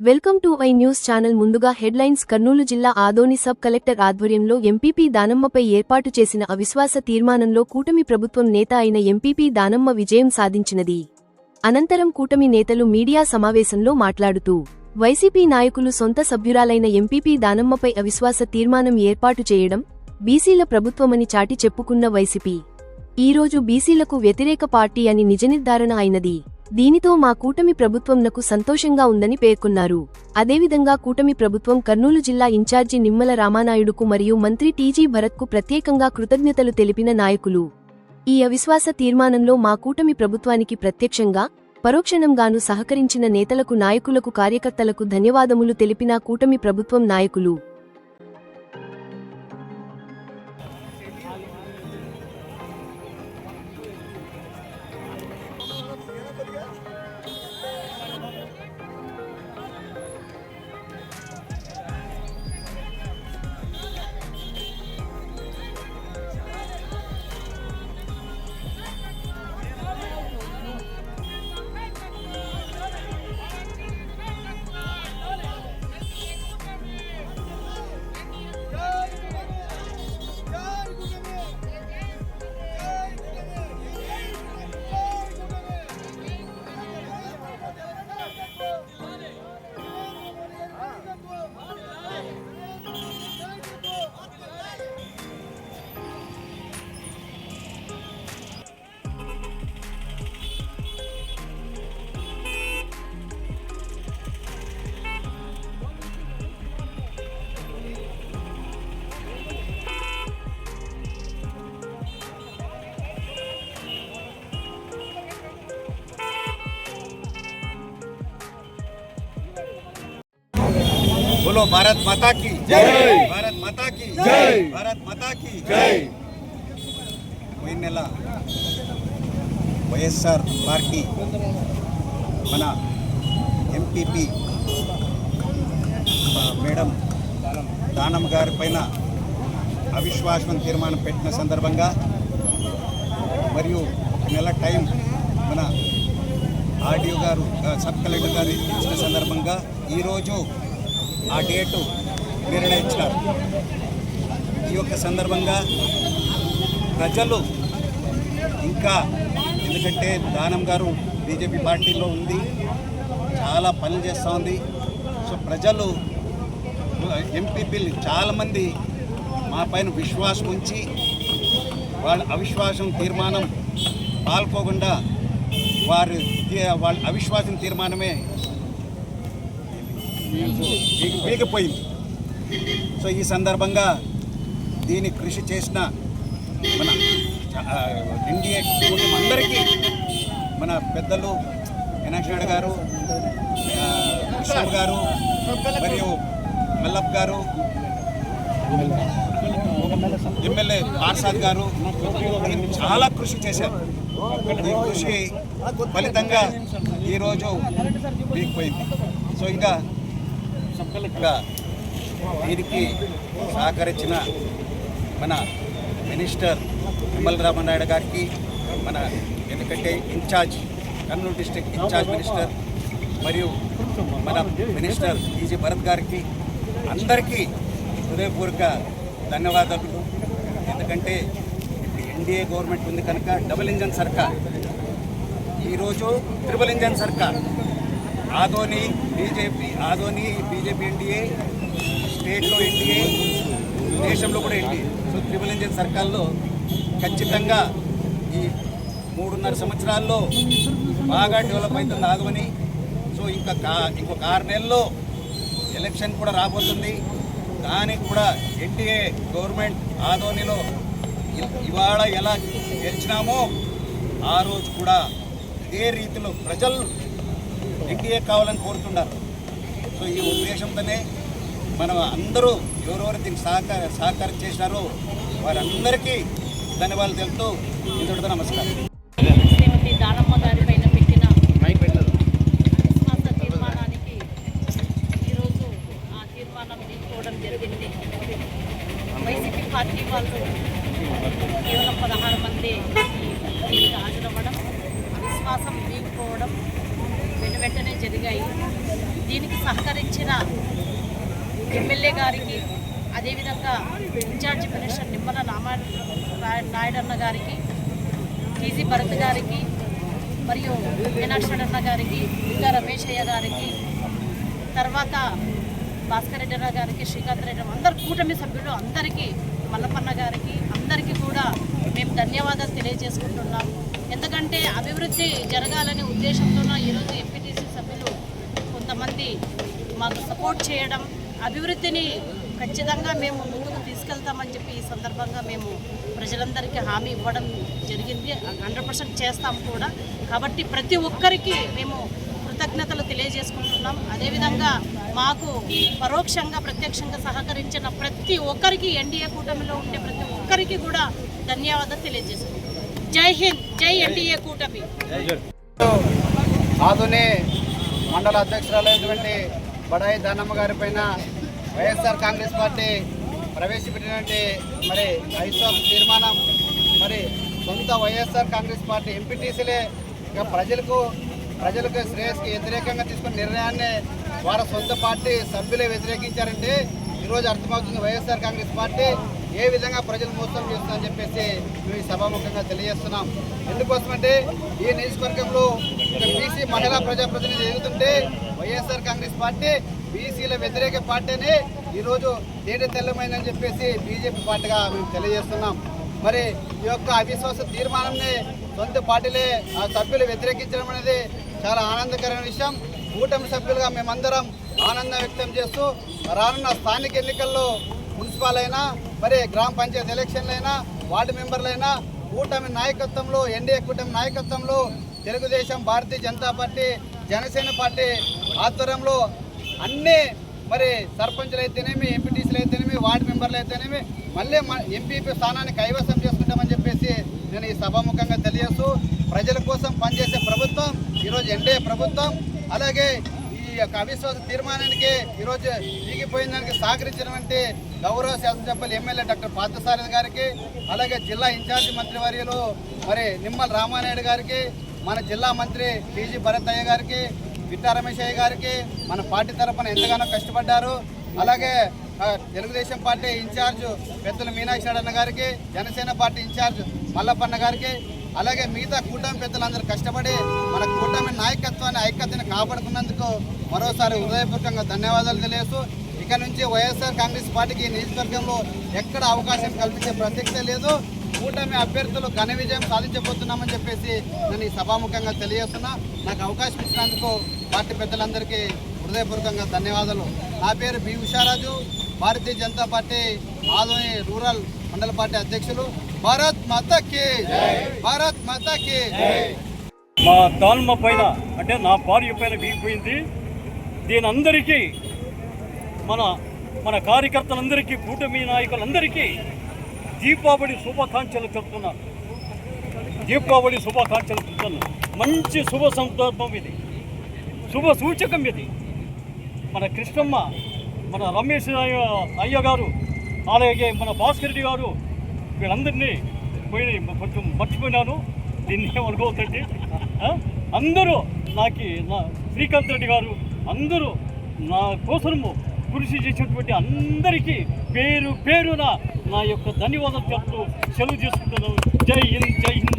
Welcome to I news channel. ముందుగా headlines. Kurnool జిల్లా Adoni sub collector ఆధ్వర్యంలో ఎంపీపీ దానమ్మపై ఏర్పాటు చేసిన అవిశ్వాస తీర్మానంలో కూటమి ప్రభుత్వం నేత అయిన ఎంపీపీ దానమ్మ విజయం సాధించినది. అనంతరం కూటమి నేతలు మీడియా సమావేశంలో మాట్లాడుతూ వైసీపీ నాయకులు సొంత సభ్యురాలైన ఎంపీపీ దానమ్మపై అవిశ్వాస తీర్మానం ఏర్పాటు చేయడం బీసీల ప్రభుత్వమని చాటి చెప్పుకున్న వైసీపీ ఈరోజు బీసీలకు వ్యతిరేక పార్టీ అని నిజనిర్ధారణ అయినది. దీనితో మా కూటమి ప్రభుత్వంనకు సంతోషంగా ఉందని పేర్కొన్నారు. అదేవిధంగా కూటమి ప్రభుత్వం కర్నూలు జిల్లా ఇన్ఛార్జి నిమ్మల రామానాయుడుకు మరియు మంత్రి టీజీ భరత్కు ప్రత్యేకంగా కృతజ్ఞతలు తెలిపిన నాయకులు ఈ అవిశ్వాస తీర్మానంలో మా కూటమి ప్రభుత్వానికి ప్రత్యక్షంగా పరోక్షంగాను సహకరించిన నేతలకు నాయకులకు కార్యకర్తలకు ధన్యవాదములు తెలిపిన కూటమి ప్రభుత్వం నాయకులు बोलो भारत माता की जय, भारत माता की जय, भारत माता की जय. పోయిన నెల వైఎస్ఆర్ పార్టీ మన ఎంపీపీ మేడం దానమ్మ గారి పైన అవిశ్వాసం తీర్మానం పెట్టిన సందర్భంగా మరియు నెల టైం మన ఆర్డీఓ గారు సబ్ కలెక్టర్ గారు ఇచ్చిన సందర్భంగా ఈరోజు ఆ డేటు నిర్ణయించినారు. ఈ యొక్క సందర్భంగా ప్రజలు ఇంకా ఎందుకంటే దానం గారు బీజేపీ పార్టీలో ఉంది, చాలా పనులు చేస్తూ ఉంది. సో ప్రజలు ఎంపీపీలు చాలామంది మా పైన విశ్వాసం ఉంచి వాళ్ళ అవిశ్వాసం తీర్మానం పాల్పోకుండా వాళ్ళ అవిశ్వాసం తీర్మానమే వీగిపోయింది. సో ఈ సందర్భంగా దీన్ని కృషి చేసిన మన ఎన్డీఏ కుటుంబం అందరికీ మన పెద్దలు మీనాక్షి గారు, కృష్ణ గారు మరియు మల్లప్ గారు, ఎమ్మెల్యే పార్సాద్ గారు చాలా కృషి చేశారు. ఈ కృషి ఫలితంగా ఈరోజు వీగిపోయింది. సో ఇంకా దీనికి సహకరించిన మన మినిస్టర్ నిమ్మల రామానాయుడు గారికి, మన ఎందుకంటే in-charge Kurnool district in-charge minister మరియు మన మినిస్టర్ టీజీ భరత్ గారికి అందరికీ హృదయపూర్వక ధన్యవాదాలు. ఎందుకంటే ఇప్పుడు ఎన్డీఏ గవర్నమెంట్ ఉంది కనుక డబుల్ ఇంజన్ సర్కార్, ఈరోజు ట్రిపుల్ ఇంజన్ సర్కార్. ఆదోని బీజేపీ ఎన్డీఏ, స్టేట్లో ఎన్డీఏ, దేశంలో కూడా ఎన్డీఏ. సో ట్రిపుల్ ఇంజన్ సర్కార్లో ఖచ్చితంగా ఈ 3.5 సంవత్సరాల్లో బాగా డెవలప్ అవుతుంది ఆదోని. సో ఇంకొక 6 నెలల్లో ఎలక్షన్ కూడా రాబోతుంది. దానికి కూడా ఎన్డీఏ గవర్నమెంట్ ఆదోనిలో ఇవాళ ఎలా గెలిచినామో ఆ రోజు కూడా ఇదే రీతిలో ప్రజలు ఎన్డీఏ కావాలని కోరుతున్నారు. సో ఈ ఉద్దేశంతోనే మనం అందరూ ఎవరెవరు దీనికి సహకారం చేసినారో వారందరికీ ధన్యవాదాలు తెలుపుతూ ఇంతటితో నమస్కారం. శ్రీమతి దానమ్మ గారి పైన పెట్టిన అవిశ్వాస తీర్మానానికి ఈరోజు ఆ తీర్మానం తీసుకోవడం జరిగింది. వైసీపీ పార్టీ వాళ్ళు కేవలం 16 మంది దీనికి హాజరవ్వడం, విశ్వాసం వీగిపోవడం వెంటనే జరిగాయి. దీనికి సహకరించిన ఎమ్మెల్యే గారికి, అదేవిధంగా ఇన్ఛార్జి మినిస్టర్ నిమ్మల నాయుడన్న గారికి, టీజీ భరత్ గారికి, మరియు మీనాక్షరన్న గారికి, ఇంకా రమేశయ్య గారికి, తర్వాత భాస్కర్ రెడ్డి గారికి, శ్రీకాంత్ రెడ్డి, అందరు కూటమి సభ్యులు అందరికీ, మల్లపన్న గారికి, అందరికీ కూడా మేము ధన్యవాదాలు తెలియజేసుకుంటున్నాం. ఎందుకంటే అభివృద్ధి జరగాలనే ఉద్దేశంతోన ఈరోజు ఎంపీటీసీ సభ్యులు కొంతమంది మాకు సపోర్ట్ చేయడం, అభివృద్ధిని ఖచ్చితంగా మేము ముందుకు తీసుకెళ్తామని చెప్పి ఈ సందర్భంగా మేము ప్రజలందరికీ హామీ ఇవ్వడం జరిగింది. 100% చేస్తాం కూడా. కాబట్టి ప్రతి ఒక్కరికి మేము కృతజ్ఞతలు తెలియజేసుకుంటున్నాం. అదేవిధంగా మాకు పరోక్షంగా ప్రత్యక్షంగా సహకరించిన ప్రతి ఒక్కరికి, ఎన్డీఏ కూటమిలో ఉండే ప్రతి ఒక్కరికి కూడా ధన్యవాదాలు తెలియజేసుకుంటున్నాం. జై హింద్, జై ఎన్డీఏ కూటమి. ఆదోని మండల అధ్యక్షురాలైనటువంటి బడాయి దానమ్మ గారి పైన వైఎస్ఆర్ కాంగ్రెస్ పార్టీ ప్రవేశపెట్టినటువంటి మరి అవిశ్వాస తీర్మానం, మరి సొంత వైఎస్ఆర్ కాంగ్రెస్ పార్టీ ఎంపీటీసీలే ఇక ప్రజలకు శ్రేయస్కి వ్యతిరేకంగా తీసుకున్న నిర్ణయాన్ని వారి సొంత పార్టీ సభ్యులే వ్యతిరేకించారంటే ఈరోజు అర్థమవుతుంది వైఎస్ఆర్ కాంగ్రెస్ పార్టీ ఏ విధంగా ప్రజలు మోసం చేస్తుందని చెప్పేసి మేము ఈ సభాముఖంగా తెలియజేస్తున్నాం. ఎందుకోసమంటే ఈ నియోజకవర్గంలో బీసీ మహిళా ప్రజాప్రతినిధి ఎదుగుతుంటే వైఎస్ఆర్ కాంగ్రెస్ పార్టీ బీసీల వ్యతిరేక పార్టీని ఈరోజు తేట తెల్లమైందని చెప్పేసి బీజేపీ పార్టీగా మేము తెలియజేస్తున్నాం. మరి ఈ యొక్క అవిశ్వాస తీర్మానాన్ని సొంత పార్టీలే ఆ సభ్యులు వ్యతిరేకించడం అనేది చాలా ఆనందకరమైన విషయం. కూటమి సభ్యులుగా మేమందరం ఆనందం వ్యక్తం చేస్తూ రానున్న స్థానిక ఎన్నికల్లో మున్సిపల్ అయినా, మరి గ్రామ పంచాయతీ ఎలక్షన్లైనా, వార్డు మెంబర్లైనా కూటమి నాయకత్వంలో, ఎన్డీఏ కూటమి నాయకత్వంలో తెలుగుదేశం, భారతీయ జనతా పార్టీ, జనసేన పార్టీ ఆధ్వర్యంలో అన్నీ మరి సర్పంచులు అయితేనేమి, ఎంపీటీసీలు అయితేనేమి, వార్డు మెంబర్లు అయితేనేమి మళ్ళీ ఎంపీపీ స్థానాన్ని కైవసం చేసుకుంటామని చెప్పేసి నేను ఈ సభాముఖంగా తెలియజేస్తూ ప్రజల కోసం పనిచేసే ప్రభుత్వం ఈరోజు ఎన్డీఏ ప్రభుత్వం. అలాగే ఈ యొక్క అవిశ్వాస తీర్మానానికి ఈరోజు దిగిపోయిన దానికి సహకరించినటువంటి గౌరవ శాసనసభ్యులు ఎమ్మెల్యే డాక్టర్ పార్థసారథి గారికి, అలాగే జిల్లా ఇన్ఛార్జి మంత్రివర్యులు మరి నిమ్మల రామానాయుడు గారికి, మన జిల్లా మంత్రి టీజీ భరత్ అయ్య గారికి, విట్టా రమేశయ్య గారికి మన పార్టీ తరఫున ఎంతగానో కష్టపడ్డారు. అలాగే తెలుగుదేశం పార్టీ ఇన్ఛార్జ్ పెద్దల మీనాక్షరన్న గారికి, జనసేన పార్టీ ఇన్ఛార్జ్ మల్లపన్న గారికి, అలాగే మిగతా కూటమి పెద్దలందరూ కష్టపడి మన కూటమి నాయకత్వాన్ని, ఐక్యతను కాపాడుకున్నందుకు మరోసారి హృదయపూర్వకంగా ధన్యవాదాలు తెలియజేస్తూ ఇక నుంచి వైఎస్ఆర్ కాంగ్రెస్ పార్టీకి నియోజకవర్గంలో ఎక్కడ అవకాశం కల్పించే ప్రసక్తే లేదు. కూటమి అభ్యర్థులు ఘన విజయం సాధించబోతున్నామని చెప్పేసి నేను ఈ సభాముఖంగా తెలియజేస్తున్నా. నాకు అవకాశం ఇచ్చినందుకు పార్టీ పెద్దలందరికీ హృదయపూర్వకంగా ధన్యవాదాలు. నా పేరు B Usharaju, Bharatiya Janata party Adoni rural మండల పార్టీ అధ్యక్షులు. భారత్ మాతాకి భారత్ మాతాకి. మా దాల్మ పైన అంటే నా భార్య పైన వీగిపోయింది. దీని అందరికీ మన కార్యకర్తలందరికీ, కూటమి నాయకులందరికీ దీపావళి శుభాకాంక్షలు చెప్తున్నాను. దీపావళి శుభాకాంక్షలు చెప్తున్నాను. మంచి శుభ సందర్భం ఇది, శుభ సూచకం ఇది. మన కృష్ణమ్మ, మన రమేష్ అయ్య గారు, అలాగే మన భాస్కర్ రెడ్డి గారు, వీళ్ళందరినీ కొంచెం మర్చిపోయినాను, దీన్ని ఏమనుకోవద్దండి. అందరూ నా శ్రీకాంత్ రెడ్డి గారు, అందరూ నా కోసము కృషి చేసినటువంటి అందరికీ పేరు పేరున నా యొక్క ధన్యవాదాలు చెప్తూ సెలవు చేసుకుంటున్నాను. జై హింద్, జై హింద్.